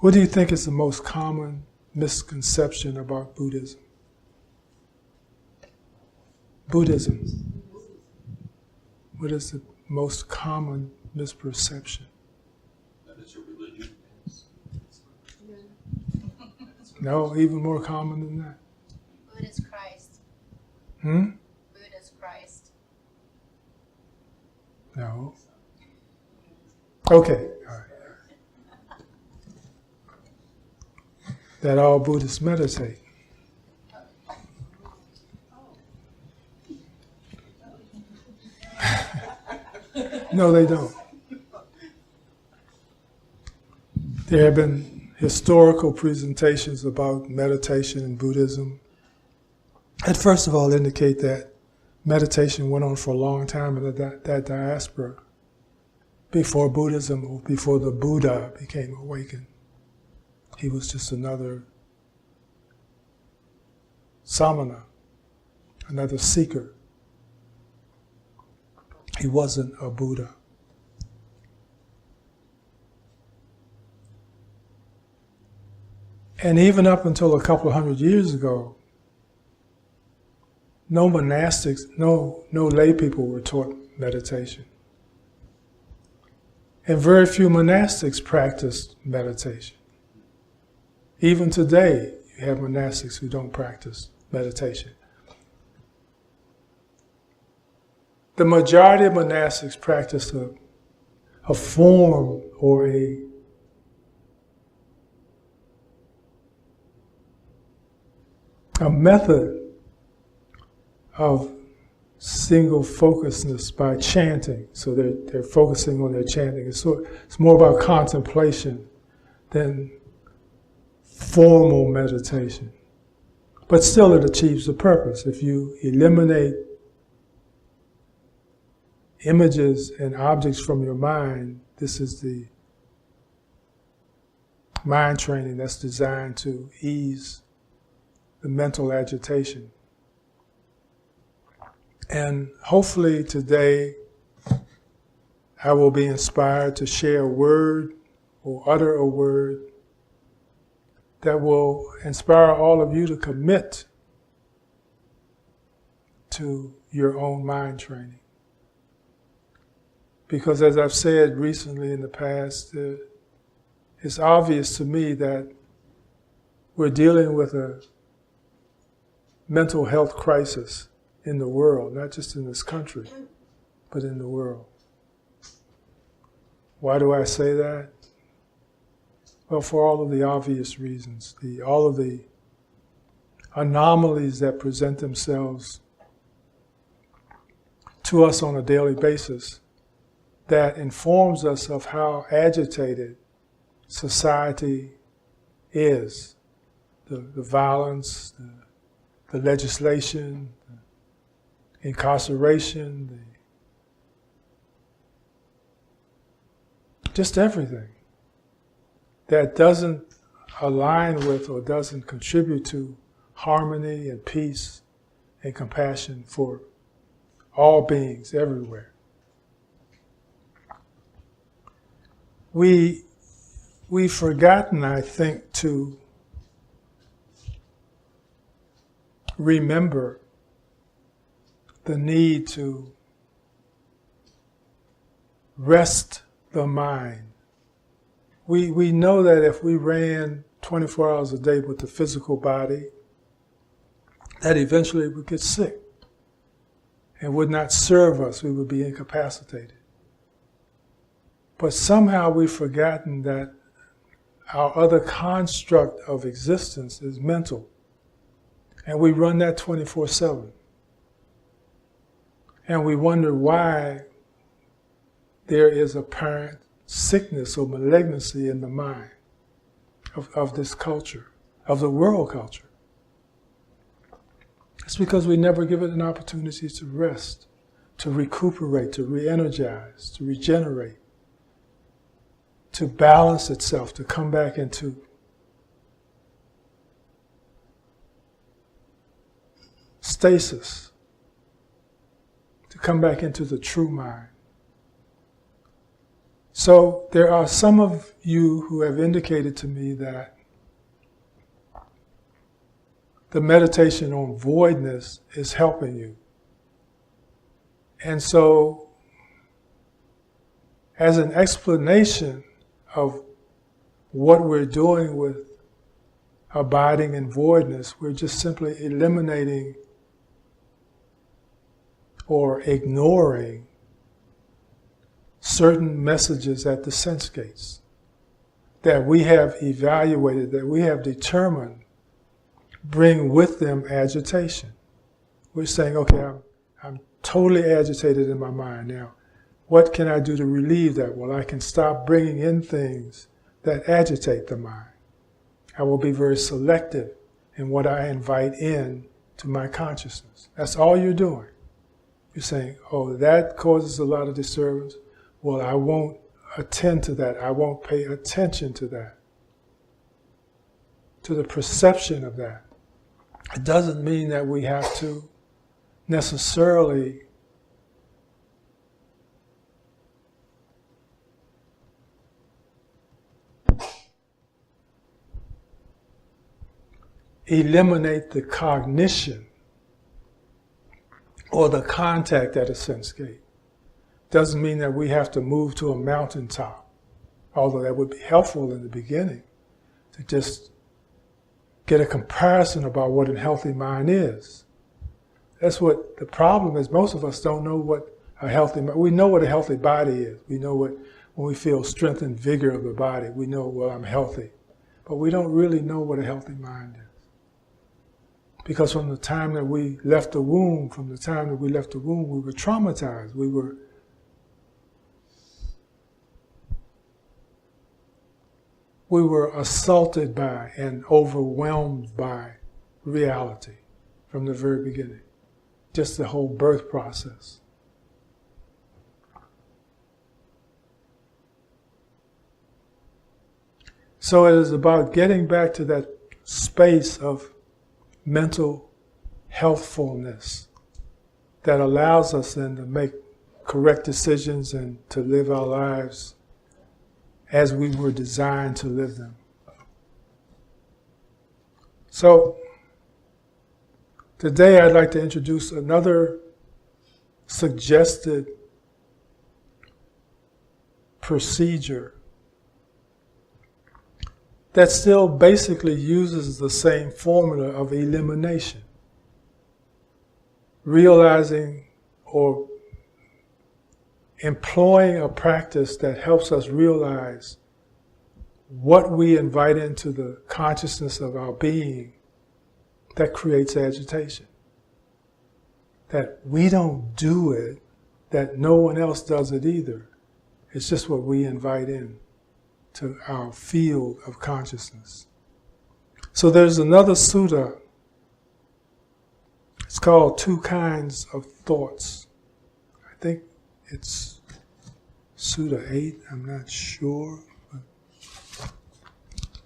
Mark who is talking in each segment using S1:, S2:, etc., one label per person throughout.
S1: What do you think is the most common misconception about Buddhism? Buddhism. What is the most common misperception?
S2: That it's a religion.
S1: No, even more common than that.
S3: Buddha's Christ. Buddha's Christ.
S1: No. Okay. All right. That all Buddhists meditate. No, they don't. There have been historical presentations about meditation in Buddhism that first of all indicate that meditation went on for a long time in that diaspora before Buddhism, or before the Buddha became awakened. He was just another samana, another seeker. He wasn't a Buddha. And even up until a couple of hundred years ago, no monastics, no lay people were taught meditation. And very few monastics practiced meditation. Even today, you have monastics who don't practice meditation. The majority of monastics practice a form or a method of single focusedness by chanting. So they're focusing on their chanting. It's more about contemplation than formal meditation. But still it achieves the purpose. If you eliminate images and objects from your mind, this is the mind training that's designed to ease the mental agitation. And hopefully today I will be inspired to share a word or utter a word that will inspire all of you to commit to your own mind training. Because as I've said recently in the past, it's obvious to me that we're dealing with a mental health crisis in the world, not just in this country, but in the world. Why do I say that? Well, for all of the obvious reasons, all of the anomalies that present themselves to us on a daily basis that informs us of how agitated society is. The violence, the legislation, the incarceration, just everything that doesn't align with or doesn't contribute to harmony and peace and compassion for all beings everywhere. We've forgotten, I think, to remember the need to rest the mind. We know that if we ran 24 hours a day with the physical body, that eventually we would get sick and would not serve us, we would be incapacitated. But somehow we've forgotten that our other construct of existence is mental. And we run that 24/7. And we wonder why there is apparent sickness or malignancy in the mind of this culture, of the world culture. It's because we never give it an opportunity to rest, to recuperate, to re-energize, to regenerate, to balance itself, to come back into stasis, to come back into the true mind. So there are some of you who have indicated to me that the meditation on voidness is helping you. And so, as an explanation of what we're doing with abiding in voidness, we're just simply eliminating or ignoring certain messages at the sense gates that we have evaluated, that we have determined bring with them agitation. We're saying, okay, I'm totally agitated in my mind now. What can I do to relieve that? Well, I can stop bringing in things that agitate the mind. I will be very selective in what I invite in to my consciousness. That's all you're doing. You're saying, oh, that causes a lot of disturbance. Well, I won't attend to that. I won't pay attention to that, to the perception of that. It doesn't mean that we have to necessarily eliminate the cognition or the contact at a sense gate. Doesn't mean that we have to move to a mountaintop, although that would be helpful in the beginning, to just get a comparison about what a healthy mind is. That's what the problem is. Most of us don't know what a healthy mind. We know what a healthy body is. We know what, when we feel strength and vigor of the body, we know, well, I'm healthy. But we don't really know what a healthy mind is. Because from the time that we left the womb, we were traumatized. We were assaulted by and overwhelmed by reality from the very beginning. Just the whole birth process. So it is about getting back to that space of mental healthfulness that allows us then to make correct decisions and to live our lives as we were designed to live them. So, today I'd like to introduce another suggested procedure that still basically uses the same formula of elimination. Realizing or employing a practice that helps us realize what we invite into the consciousness of our being that creates agitation. That we don't do it, that no one else does it either. It's just what we invite in to our field of consciousness. So there's another sutta. It's called Two Kinds of Thoughts. I think it's Sutta 8, I'm not sure. But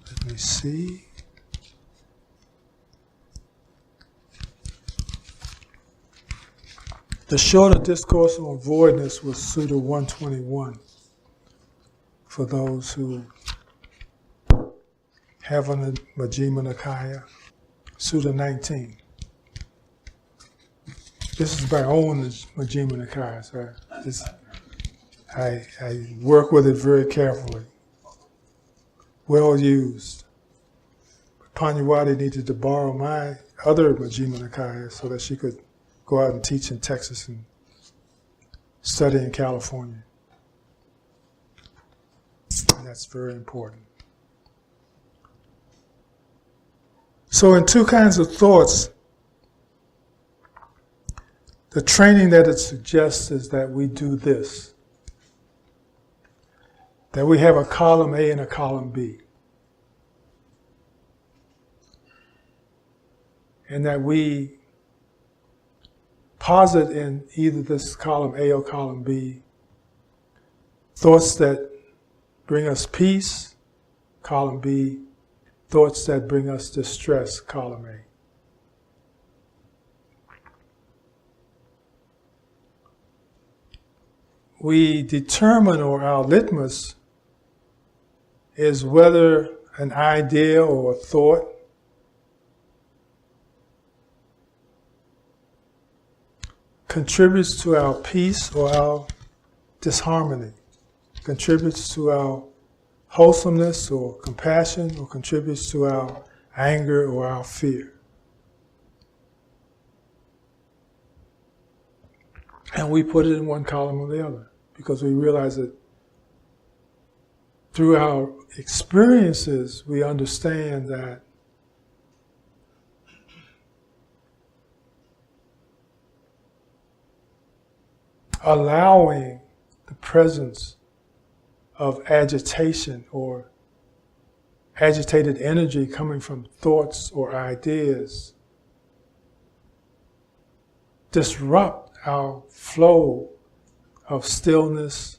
S1: let me see. The shorter discourse on voidness was Sutta 121. For those who have on the Majjhima Nikaya, Sutta 19. This is my own Majjhima Nikaya, so I work with it very carefully. Well used. But Pannadipa needed to borrow my other Majjhima Nikaya so that she could go out and teach in Texas and study in California. And that's very important. So in Two Kinds of Thoughts, the training that it suggests is that we do this. That we have a column A and a column B. And that we posit in either this column A or column B thoughts that bring us peace, column B, thoughts that bring us distress, column A. we determine, or our litmus is whether an idea or a thought contributes to our peace or our disharmony, contributes to our wholesomeness or compassion, or contributes to our anger or our fear. And we put it in one column or the other because we realize that through our experiences we understand that allowing the presence of agitation or agitated energy coming from thoughts or ideas disrupt our flow of stillness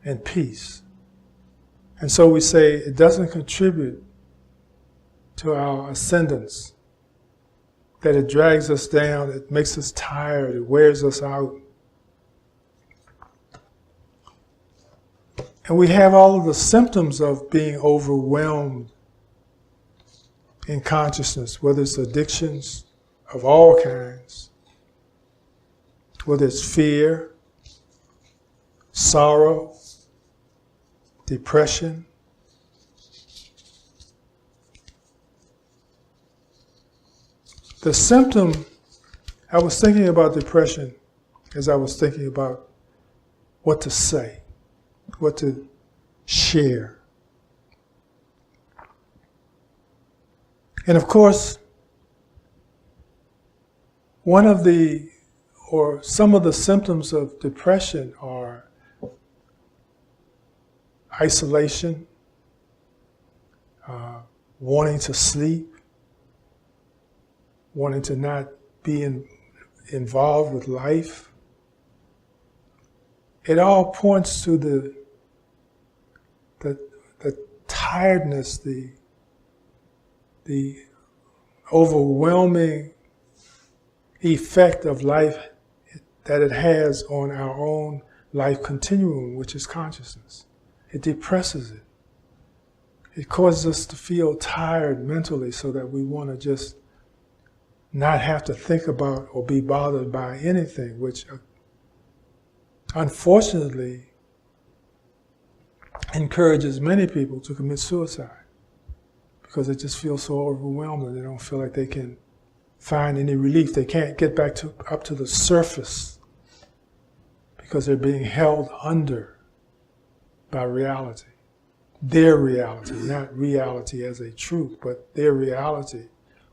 S1: and peace. And so we say it doesn't contribute to our ascendance, that it drags us down, it makes us tired, it wears us out. And we have all of the symptoms of being overwhelmed in consciousness, whether it's addictions of all kinds, whether it's fear, sorrow, depression. The symptom, I was thinking about depression as I was thinking about what to say, what to share. And of course, one of the, or some of the symptoms of depression are isolation, wanting to sleep, wanting to not be involved with life. It all points to the tiredness, the overwhelming effect of life that it has on our own life continuum, which is consciousness. It depresses it. It causes us to feel tired mentally so that we want to just not have to think about or be bothered by anything, which unfortunately encourages many people to commit suicide because they just feel so overwhelmed and they don't feel like they can find any relief. They can't get back up to the surface because they're being held under by reality. Their reality, not reality as a truth, but their reality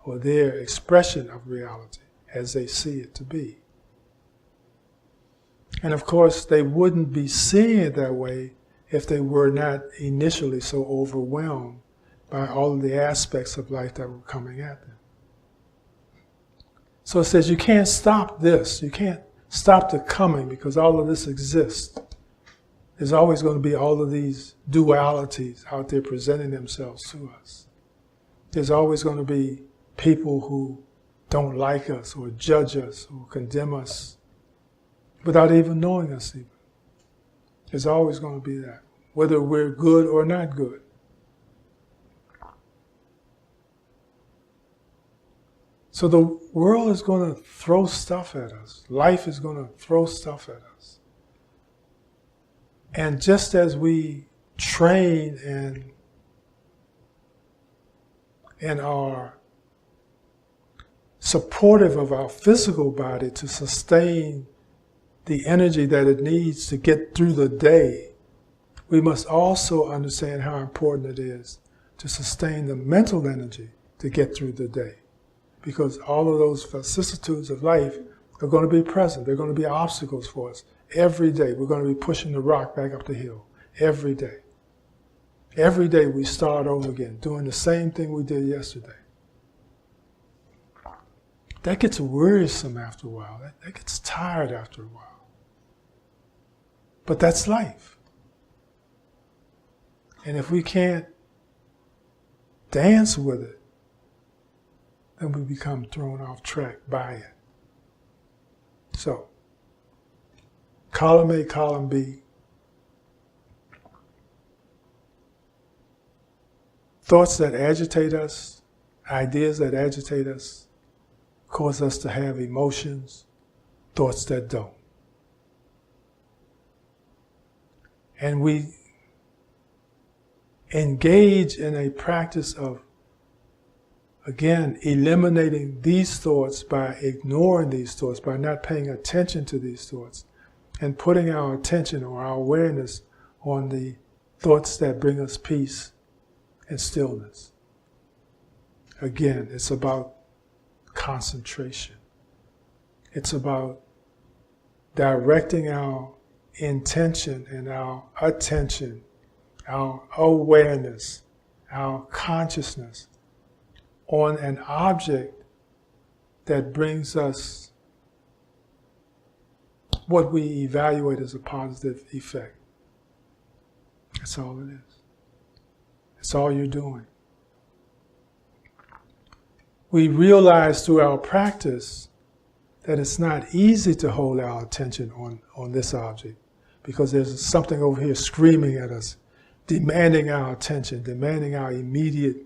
S1: or their expression of reality as they see it to be. And of course, they wouldn't be seeing it that way if they were not initially so overwhelmed by all of the aspects of life that were coming at them. So it says you can't stop this. You can't stop the coming because all of this exists. There's always going to be all of these dualities out there presenting themselves to us. There's always going to be people who don't like us or judge us or condemn us without even knowing us even. There's always going to be that, whether we're good or not good. So the world is going to throw stuff at us. Life is going to throw stuff at us. And just as we train and are supportive of our physical body to sustain the energy that it needs to get through the day, we must also understand how important it is to sustain the mental energy to get through the day. Because all of those vicissitudes of life are going to be present. They're going to be obstacles for us. Every day we're going to be pushing the rock back up the hill. Every day. Every day we start over again, doing the same thing we did yesterday. That gets wearisome after a while. That gets tired after a while. But that's life. And if we can't dance with it, then we become thrown off track by it. So, column A, column B. Thoughts that agitate us, ideas that agitate us, cause us to have emotions, thoughts that don't. And we engage in a practice of, again, eliminating these thoughts by ignoring these thoughts, by not paying attention to these thoughts, and putting our attention or our awareness on the thoughts that bring us peace and stillness. Again, it's about concentration. It's about directing our intention and our attention, our awareness, our consciousness on an object that brings us what we evaluate as a positive effect. That's all it is. That's all you're doing. We realize through our practice that it's not easy to hold our attention on this object, because there's something over here screaming at us, demanding our attention, demanding our immediate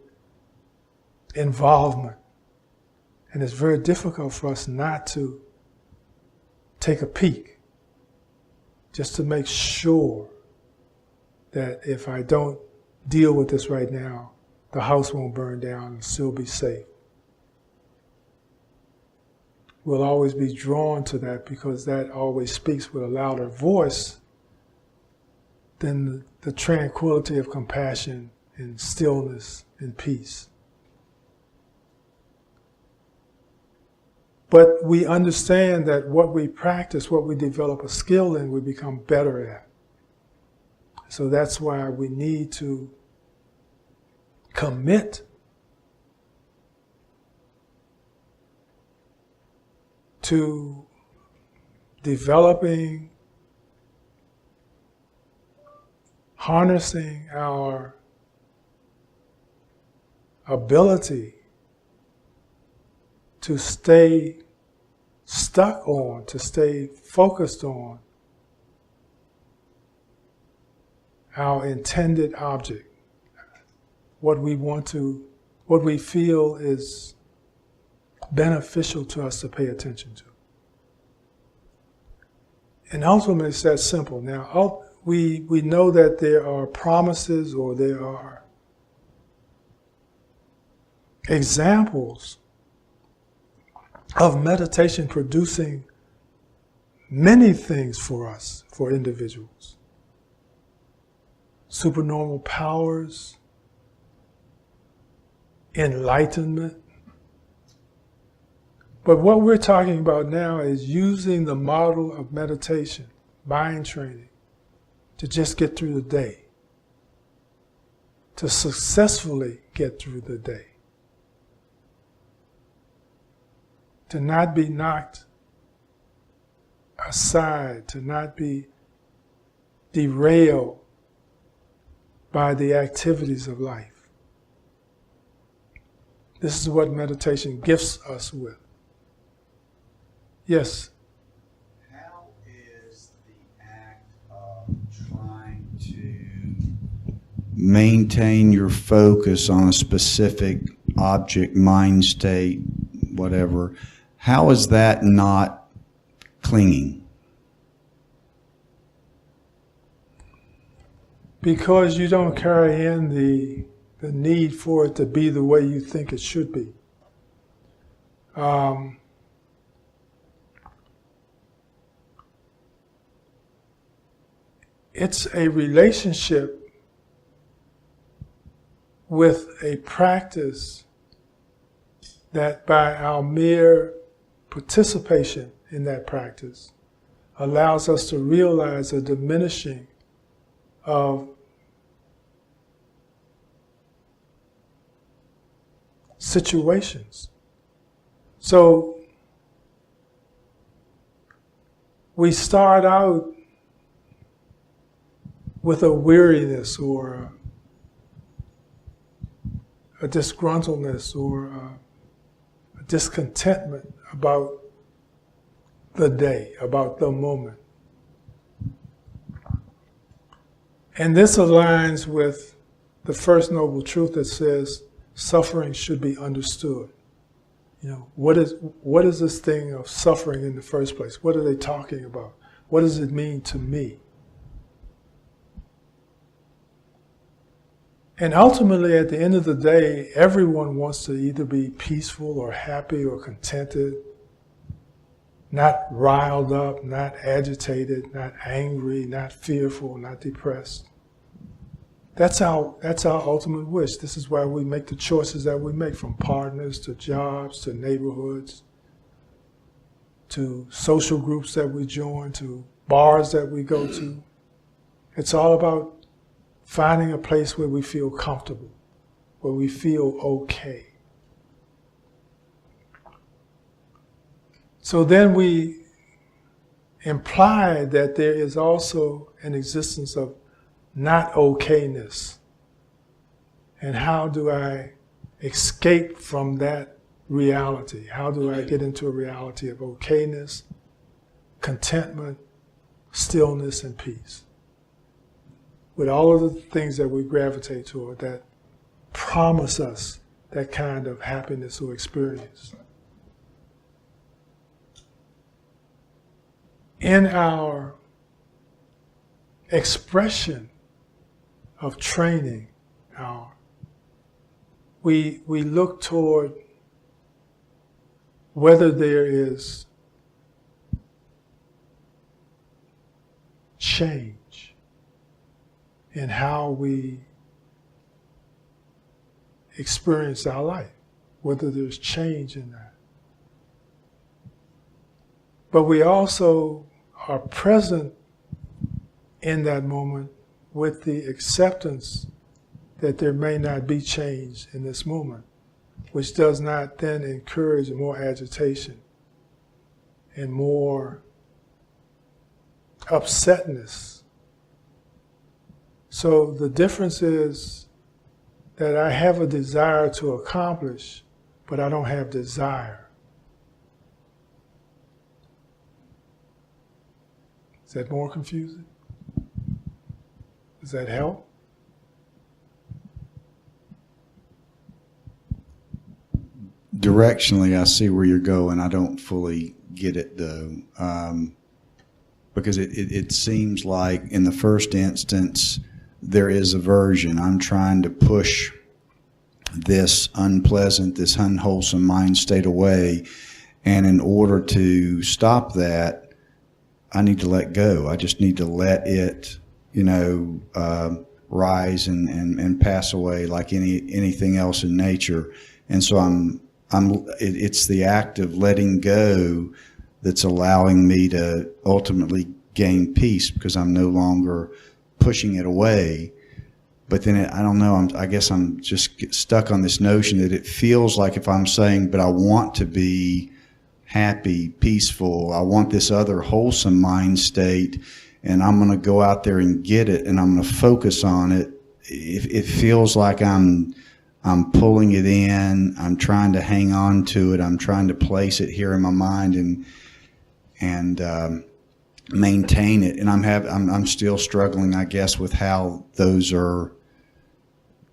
S1: involvement. And it's very difficult for us not to take a peek, just to make sure that if I don't deal with this right now, the house won't burn down and still be safe. We'll always be drawn to that because that always speaks with a louder voice than the tranquility of compassion and stillness and peace. But we understand that what we practice, what we develop a skill in, we become better at. So that's why we need to commit to developing, harnessing our ability to stay stuck on, to stay focused on our intended object, what we feel is beneficial to us to pay attention to. And ultimately it's that simple. Now, we know that there are promises or there are examples of meditation producing many things for us, for individuals. Supernormal powers, enlightenment. But what we're talking about now is using the model of meditation, mind training, to just get through the day, to successfully get through the day, to not be knocked aside, to not be derailed by the activities of life. This is what meditation gifts us with. Yes?
S4: How is the act of trying to maintain your focus on a specific object, mind state, whatever, how is that not clinging?
S1: Because you don't carry in the need for it to be the way you think it should be. It's a relationship with a practice that by our mere participation in that practice allows us to realize a diminishing of situations. So we start out with a weariness or a disgruntledness or a discontentment about the day, about the moment. And this aligns with the first noble truth that says suffering should be understood. You know, what is this thing of suffering in the first place? What are they talking about? What does it mean to me? And ultimately, at the end of the day, everyone wants to either be peaceful or happy or contented, not riled up, not agitated, not angry, not fearful, not depressed. That's our ultimate wish. This is why we make the choices that we make, from partners to jobs to neighborhoods to social groups that we join to bars that we go to. It's all about finding a place where we feel comfortable, where we feel okay. So then we imply that there is also an existence of not okayness. And how do I escape from that reality? How do I get into a reality of okayness, contentment, stillness, and peace? With all of the things that we gravitate toward that promise us that kind of happiness or experience. In our expression of training, we look toward whether there is change in how we experience our life, whether there's change in that. But we also are present in that moment with the acceptance that there may not be change in this moment, which does not then encourage more agitation and more upsetness. So the difference is that I have a desire to accomplish, but I don't have desire. Is that more confusing? Does that help?
S4: Directionally, I see where you're going. I don't fully get it though, because it seems like in the first instance there is aversion. I'm trying to push this unpleasant, this unwholesome mind state away, and in order to stop that, I need to let go. I just need to let it, rise and pass away like anything else in nature. And so it's the act of letting go that's allowing me to ultimately gain peace, because I'm no longer pushing it away. But then I don't know, I guess I'm just stuck on this notion that it feels like if I'm saying, but I want to be happy, peaceful, I want this other wholesome mind state, and I'm going to go out there and get it, and I'm going to focus on it. It feels like I'm pulling it in. I'm trying to hang on to it. I'm trying to place it here in my mind and maintain it. And I'm still struggling, I guess, with how those are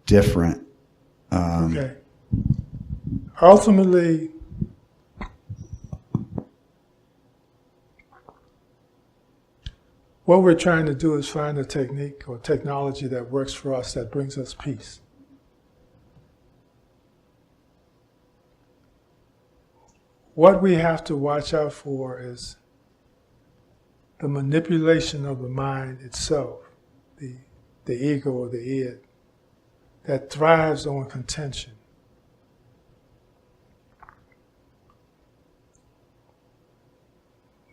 S4: different.
S1: Okay. Ultimately, what we're trying to do is find a technique or technology that works for us, that brings us peace. What we have to watch out for is the manipulation of the mind itself, the ego or the id, that thrives on contention.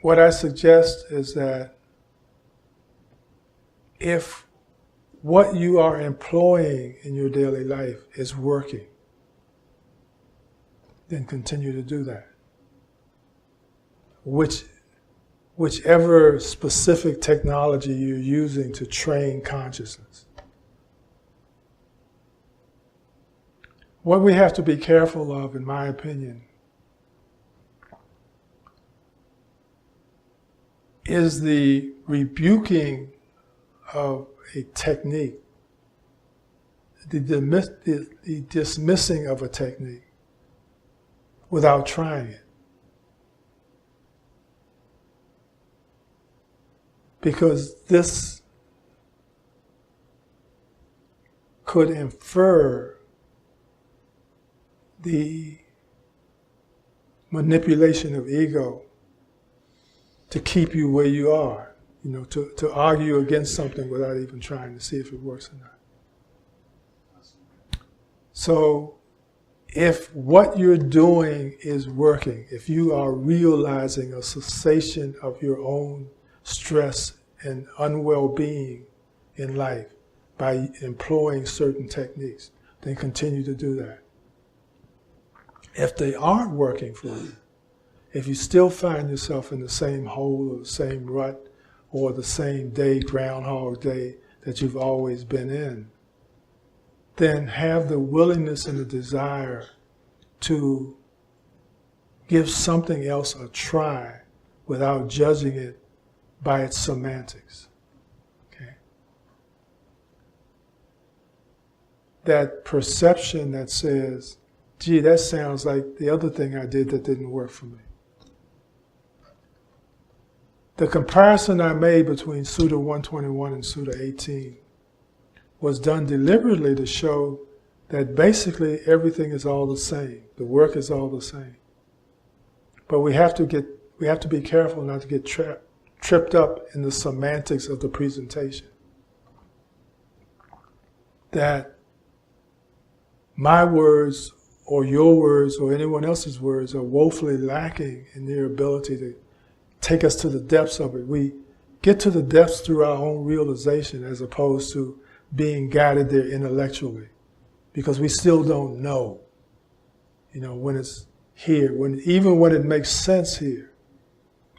S1: What I suggest is that if what you are employing in your daily life is working, then continue to do that. Whichever specific technology you're using to train consciousness. What we have to be careful of, in my opinion, is the rebuking of a technique, the dismissing of a technique without trying it. Because this could infer the manipulation of ego to keep you where you are, to argue against something without even trying to see if it works or not. So, if what you're doing is working, if you are realizing a cessation of your own stress and unwell-being in life by employing certain techniques, then continue to do that. If they aren't working for you, if you still find yourself in the same hole or the same rut or the same day, Groundhog Day, that you've always been in, then have the willingness and the desire to give something else a try without judging it by its semantics. Okay? That perception that says, gee, that sounds like the other thing I did that didn't work for me. The comparison I made between Sutta 121 and Sutta 18 was done deliberately to show that basically everything is all the same. The work is all the same. But we have to be careful not to get tripped up in the semantics of the presentation. That my words or your words or anyone else's words are woefully lacking in their ability to take us to the depths of it. We get to the depths through our own realization as opposed to being guided there intellectually, because we still don't know, when it's here, even when it makes sense here,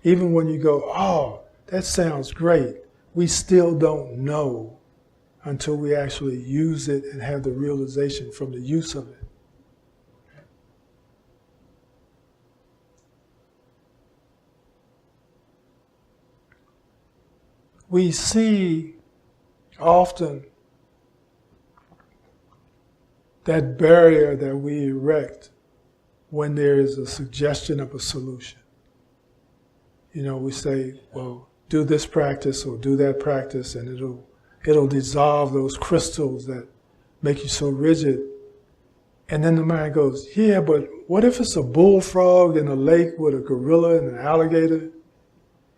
S1: even when you go, oh, that sounds great, we still don't know until we actually use it and have the realization from the use of it. We see often that barrier that we erect when there is a suggestion of a solution. We say, well, do this practice or do that practice, and it'll dissolve those crystals that make you so rigid. And then the mind goes, yeah, but what if it's a bullfrog in a lake with a gorilla and an alligator,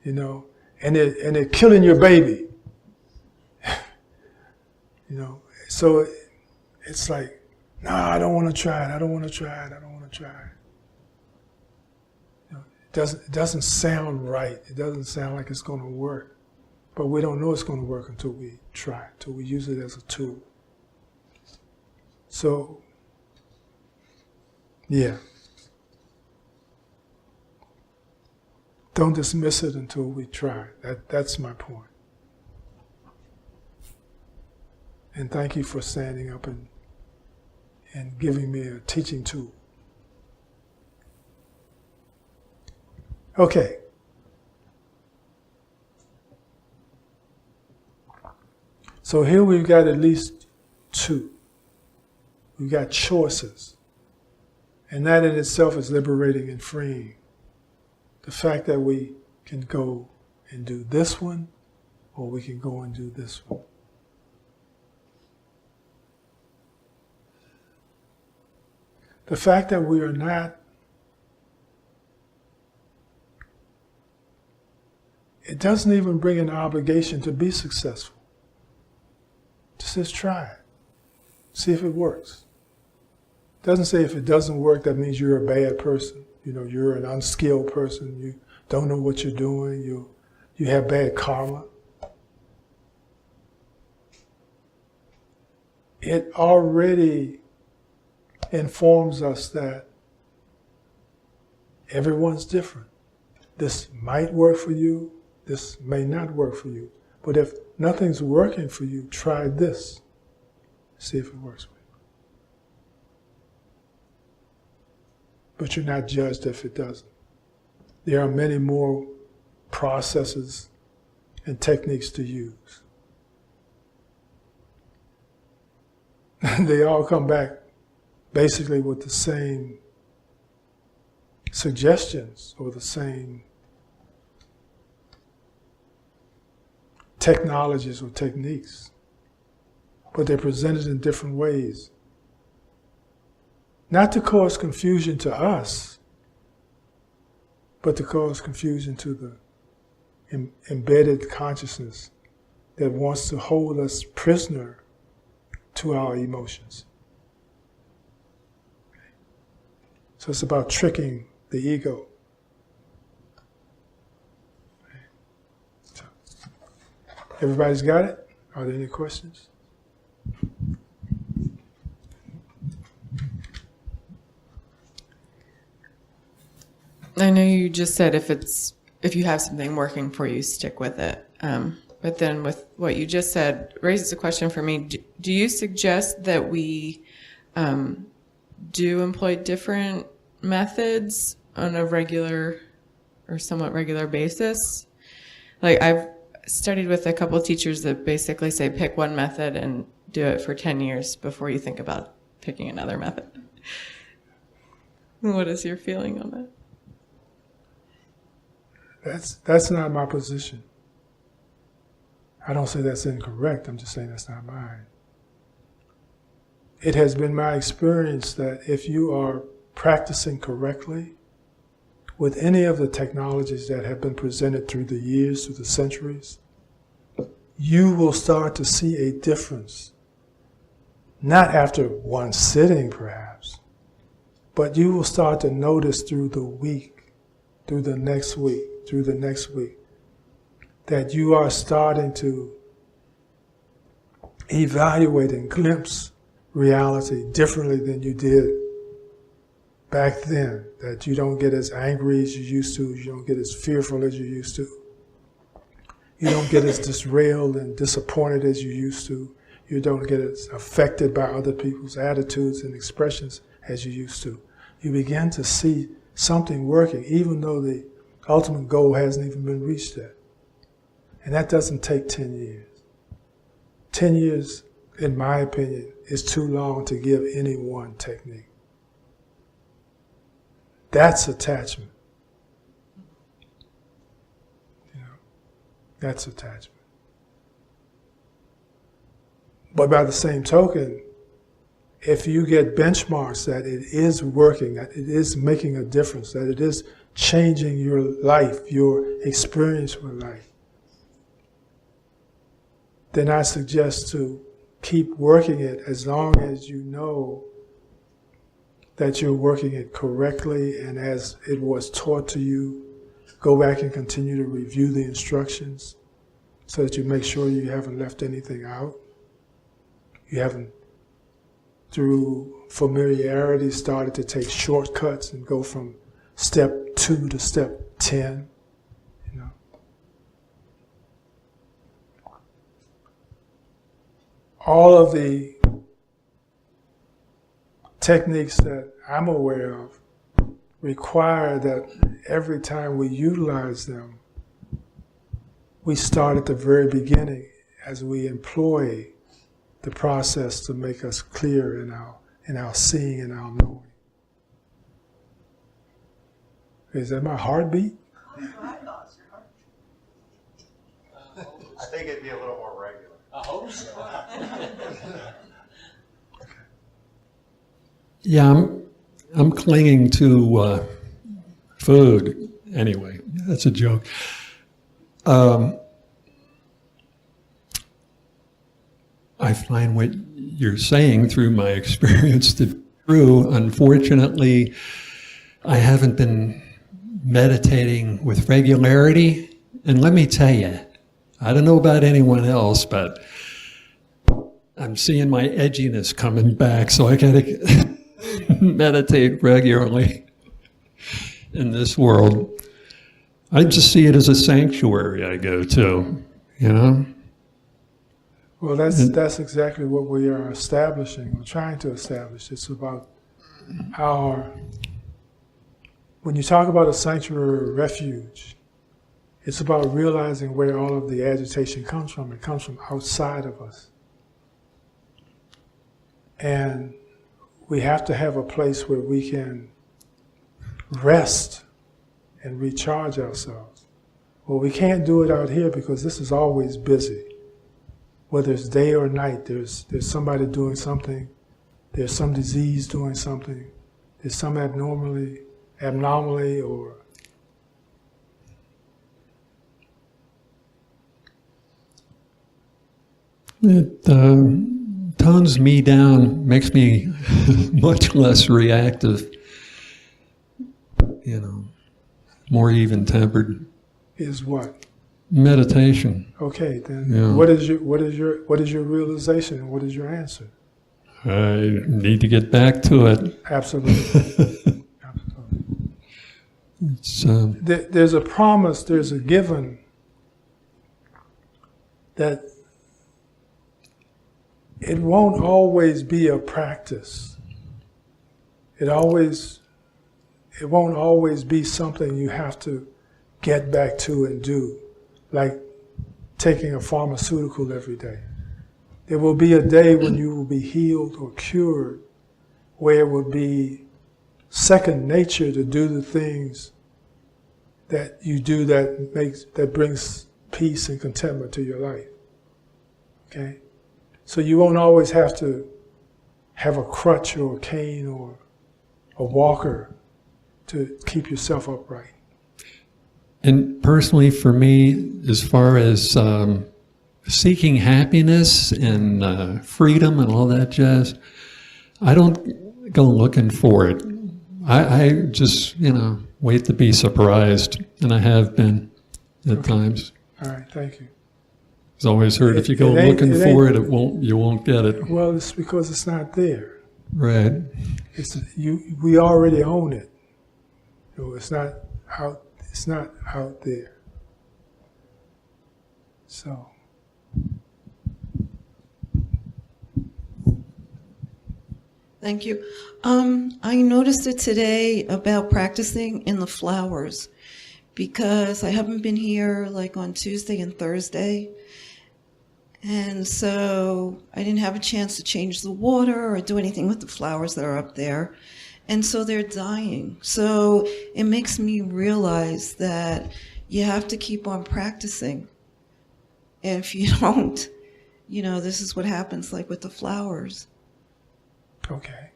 S1: and they're killing your baby? So it's like, no, I don't want to try it. I don't want to try it. I don't want to try it. It doesn't sound right. It doesn't sound like it's going to work. But we don't know it's going to work until we try, until we use it as a tool. So, yeah. Don't dismiss it until we try. That's my point. And thank you for standing up and giving me a teaching tool. Okay. So here we've got at least two. We've got choices. And that in itself is liberating and freeing. The fact that we can go and do this one, or we can go and do this one. The fact that we are not, it doesn't even bring an obligation to be successful. Just try it. See if it works. It doesn't say if it doesn't work, that means you're a bad person. You're an unskilled person. You don't know what you're doing. You have bad karma. It already informs us that everyone's different. This might work for you, this may not work for you. But if nothing's working for you, try this. See if it works for you. But you're not judged if it doesn't. There are many more processes and techniques to use. they all come back basically with the same suggestions or the same technologies or techniques, but they're presented in different ways. Not to cause confusion to us, but to cause confusion to the embedded consciousness that wants to hold us prisoner to our emotions. So it's about tricking the ego. So, everybody's got it? Are there any questions?
S5: I know you just said if you have something working for you, stick with it. But then with what you just said raises a question for me. Do you suggest that we do employ different methods on a regular or somewhat regular basis? Like I've studied with a couple of teachers that basically say pick one method and do it for 10 years before you think about picking another method. What is your feeling on that?
S1: That's not my position. I don't say that's incorrect, I'm just saying that's not mine. It has been my experience that if you are practicing correctly with any of the technologies that have been presented through the years, through the centuries, you will start to see a difference. Not after one sitting, perhaps, but you will start to notice through the week, through the next week, through the next week, that you are starting to evaluate and glimpse reality differently than you did back then, that you don't get as angry as you used to, you don't get as fearful as you used to, you don't get as disrailed and disappointed as you used to, you don't get as affected by other people's attitudes and expressions as you used to. You begin to see something working, even though the ultimate goal hasn't even been reached yet. And that doesn't take 10 years. 10 years, in my opinion, is too long to give any one technique. That's attachment. You know, that's attachment. But by the same token, if you get benchmarks that it is working, that it is making a difference, that it is changing your life, your experience with life, then I suggest to keep working it as long as you know that you're working it correctly and as it was taught to you. Go back and continue to review the instructions so that you make sure you haven't left anything out. You haven't, through familiarity, started to take shortcuts and go from step 2 to step 10, you know. All of the techniques that I'm aware of require that every time we utilize them, we start at the very beginning as we employ the process to make us clear in our seeing and our knowing. Is that my heartbeat?
S6: I think it'd be a little more regular.
S2: I hope so.
S7: Yeah, I'm clinging to food. Anyway, that's a joke. I find what you're saying through my experience to be true. Unfortunately, I haven't been meditating with regularity. And let me tell you, I don't know about anyone else, but I'm seeing my edginess coming back, so I gotta meditate regularly in this world. I just see it as a sanctuary I go to, you know?
S1: Well, that's exactly what we are establishing, we're trying to establish. It's about when you talk about a sanctuary or refuge, it's about realizing where all of the agitation comes from. It comes from outside of us. And we have to have a place where we can rest and recharge ourselves. Well, we can't do it out here because this is always busy. Whether it's day or night, there's somebody doing something, there's some disease doing something, there's some abnormally or
S7: It tones me down, makes me much less reactive, more even-tempered.
S1: is what?
S7: Meditation.
S1: Okay, then
S7: Yeah.
S1: what is your realization and what is your answer?
S7: I need to get back to it.
S1: Absolutely. Absolutely.
S7: It's,
S1: There's a promise, there's a given that it won't always be a practice. It won't always be something you have to get back to and do, like taking a pharmaceutical every day. There will be a day when you will be healed or cured, where it will be second nature to do the things that you do that brings peace and contentment to your life. Okay? So you won't always have to have a crutch or a cane or a walker to keep yourself upright.
S7: and personally for me, as far as seeking happiness and freedom and all that jazz, I don't go looking for it. I just, wait to be surprised, and I have been at times.
S1: All right, thank you.
S7: It's always heard if you go looking for it, you won't get it.
S1: Well, it's because it's not there.
S7: Right.
S1: We already own it. So it's not out there. So
S8: Thank you. I noticed it today about practicing in the flowers because I haven't been here like on Tuesday and Thursday. And so I didn't have a chance to change the water or do anything with the flowers that are up there. And so they're dying. So it makes me realize that you have to keep on practicing. And if you don't, this is what happens like with the flowers.
S1: okay.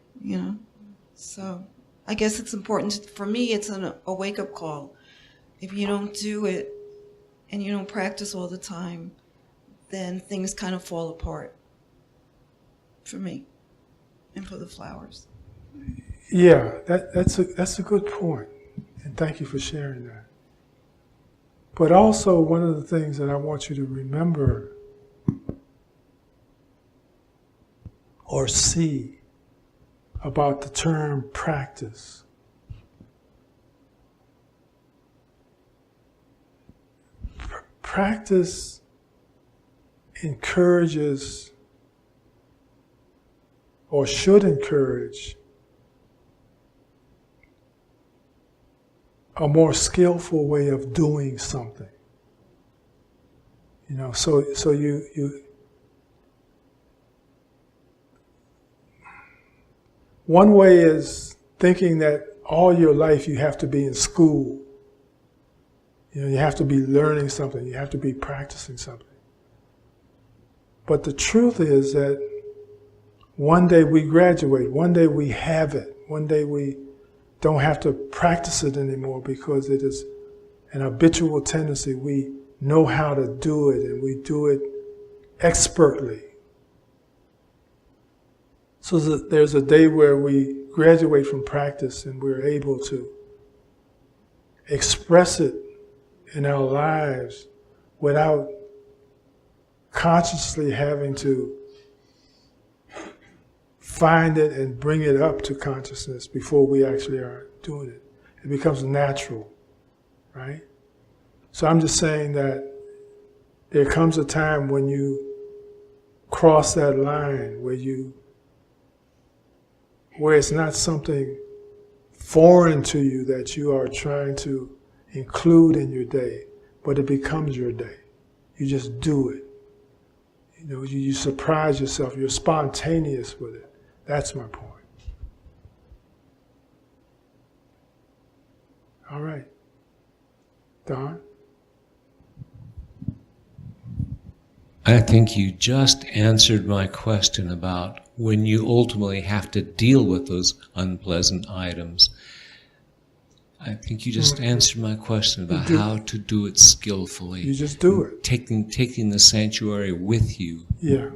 S8: So I guess it's important for me. It's a wake-up call. If you don't do it and you don't practice all the time, then things kind of fall apart for me and for the flowers.
S1: Yeah, that's a good point, and thank you for sharing that. But also, one of the things that I want you to remember or see about the term practice. Practice encourages or should encourage a more skillful way of doing something. So you one way is thinking that all your life you have to be in school. You have to be learning something, you have to be practicing something. But the truth is that one day we graduate, one day we have it, one day we don't have to practice it anymore because it is an habitual tendency. We know how to do it and we do it expertly. So there's a day where we graduate from practice and we're able to express it in our lives without consciously having to find it and bring it up to consciousness before we actually are doing it. It becomes natural, right? So I'm just saying that there comes a time when you cross that line where it's not something foreign to you that you are trying to include in your day, but it becomes your day. You just do it. You surprise yourself. You're spontaneous with it. That's my point. All right. Don?
S9: I think you just answered my question about when you ultimately have to deal with those unpleasant items. I think you just answered my question about how to do it skillfully.
S1: You just do it.
S9: Taking the sanctuary with you.
S1: Yeah.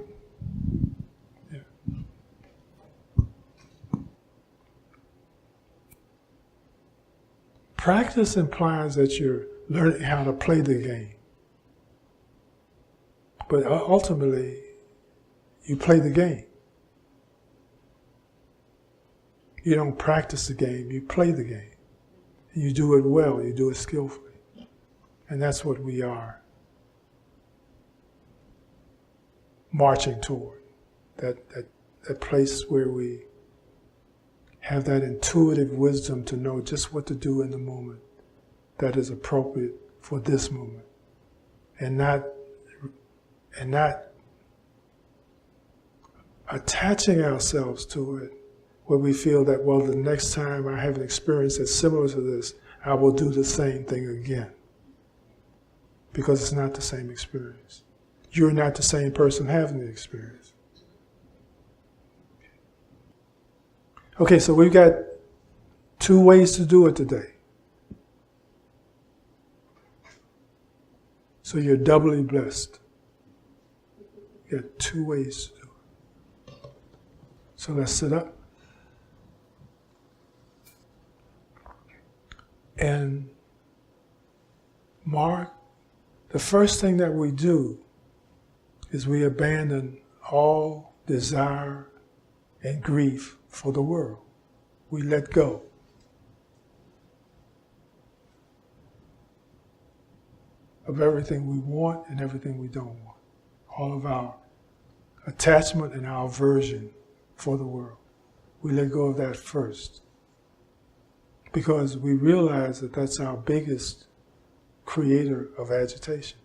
S1: Practice implies that you're learning how to play the game. But ultimately, you play the game. You don't practice the game, you play the game. You do it well, you do it skillfully. And that's what we are marching toward. That place where we have that intuitive wisdom to know just what to do in the moment that is appropriate for this moment. And not attaching ourselves to it where we feel that, well, the next time I have an experience that's similar to this, I will do the same thing again. Because it's not the same experience. You're not the same person having the experience. Okay, so we've got 2 ways to do it today. So you're doubly blessed. You got 2 ways to do it. So let's sit up. And Mark, the first thing that we do is we abandon all desire and grief for the world. We let go. Of everything we want and everything we don't want. All of our attachment and our aversion for the world. We let go of that first. Because we realize that that's our biggest creator of agitation.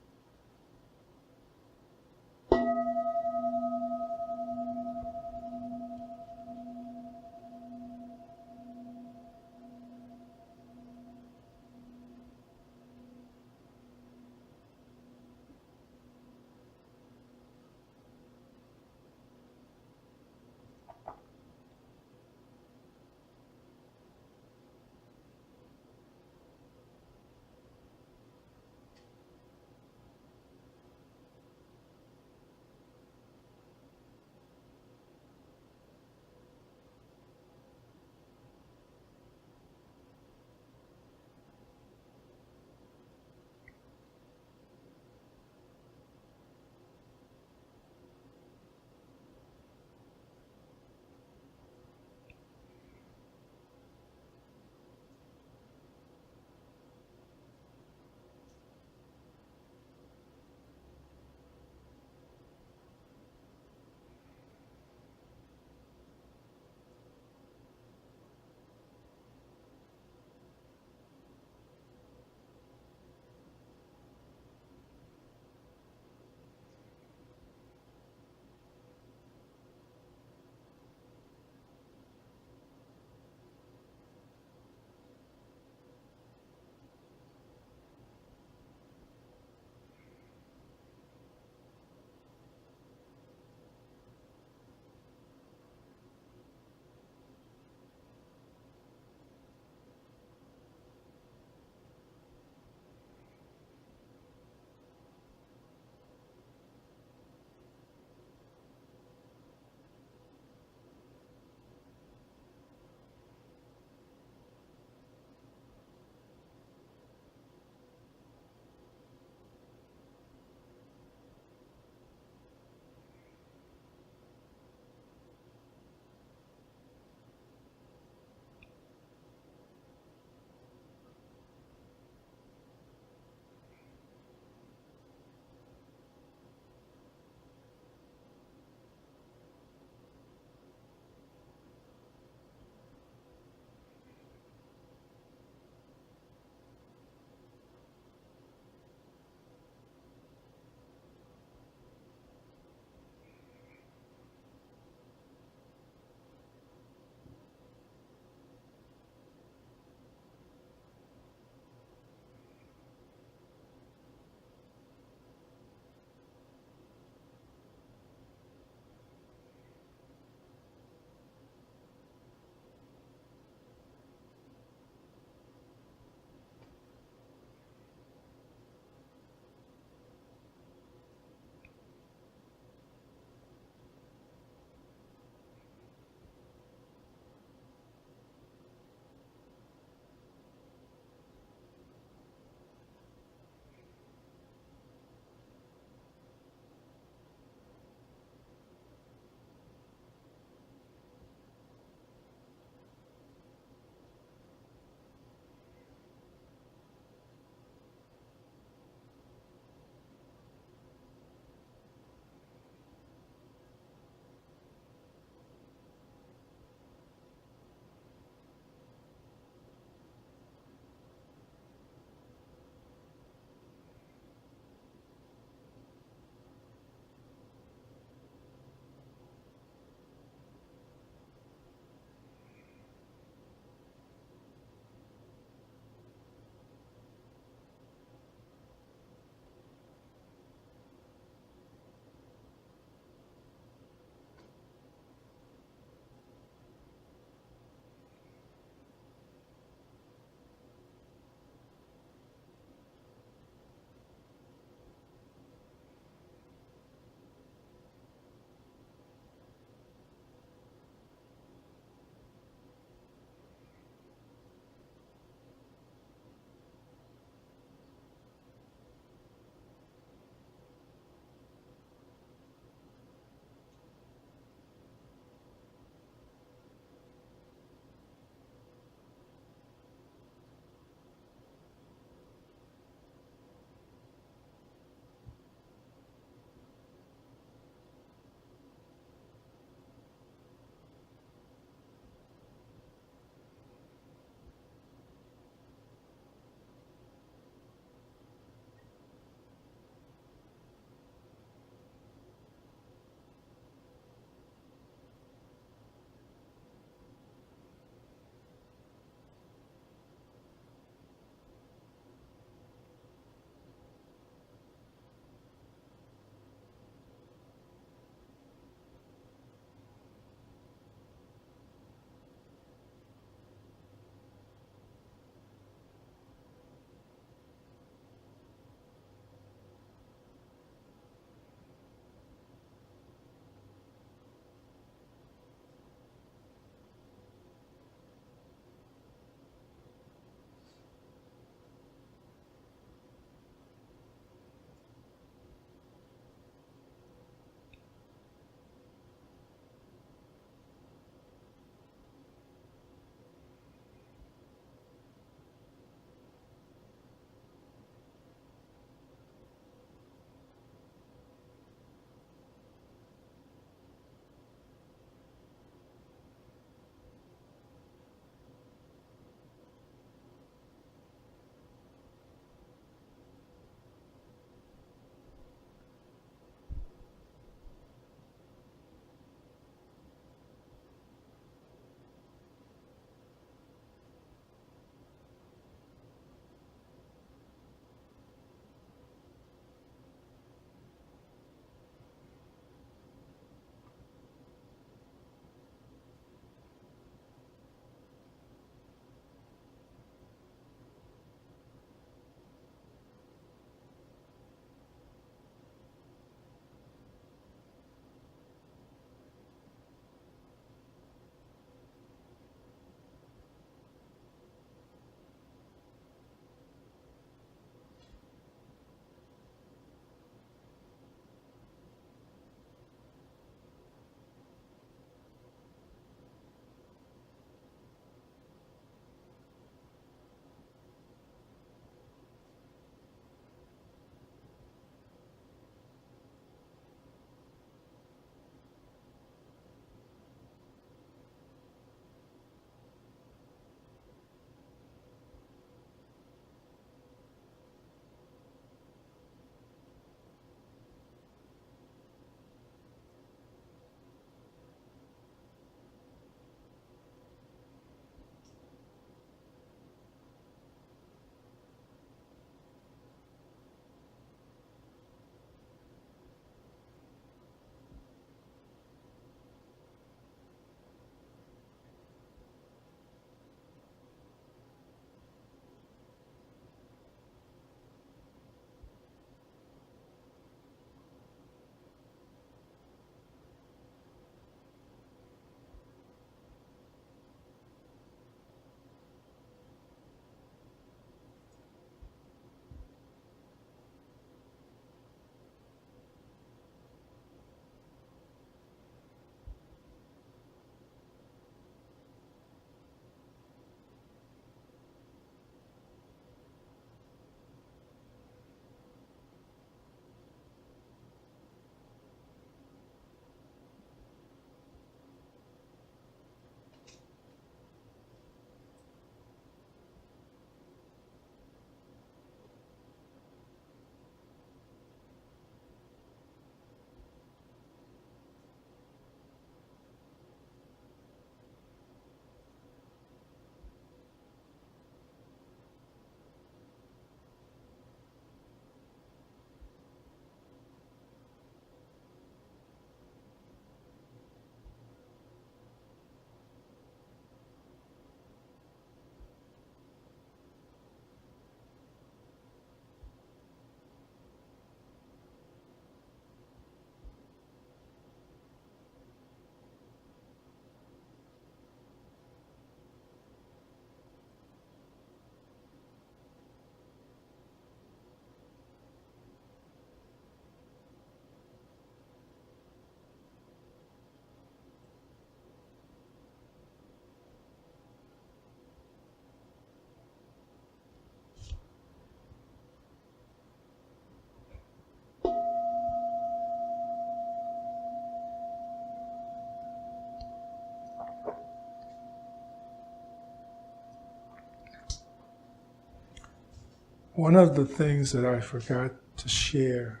S1: One of the things that I forgot to share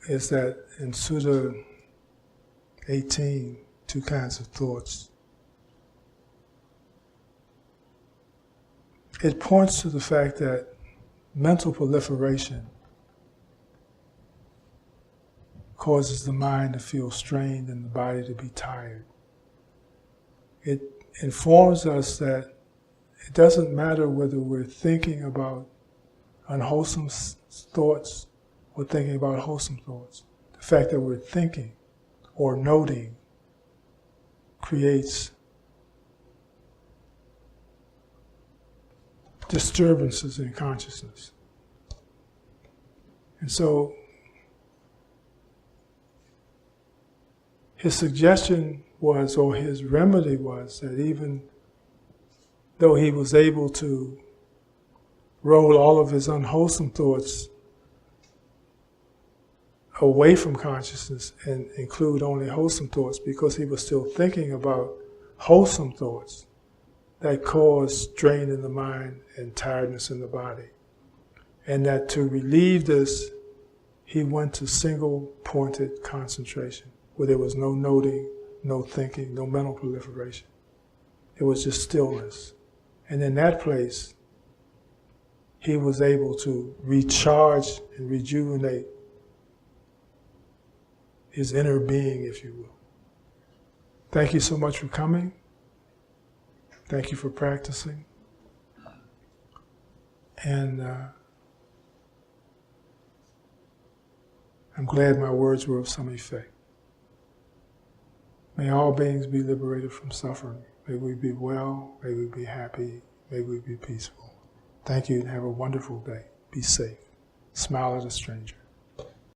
S1: is that in Sutta 18, two kinds of thoughts, it points to the fact that mental proliferation causes the mind to feel strained and the body to be tired. It informs us that it doesn't matter whether we're thinking about unwholesome thoughts or thinking about wholesome thoughts. The fact that we're thinking or noting creates disturbances in consciousness. And so his suggestion was, or his remedy was, that even though he was able to roll all of his unwholesome thoughts away from consciousness and include only wholesome thoughts, because he was still thinking about wholesome thoughts that cause strain in the mind and tiredness in the body. And that to relieve this, he went to single-pointed concentration, where there was no noting, no thinking, no mental proliferation. It was just stillness. And in that place, he was able to recharge and rejuvenate his inner being, if you will. Thank you so much for coming. Thank you for practicing. And I'm glad my words were of some effect. May all beings be liberated from suffering. May we be well, may we be happy, may we be peaceful. Thank you and have a wonderful day. Be safe. Smile at a stranger.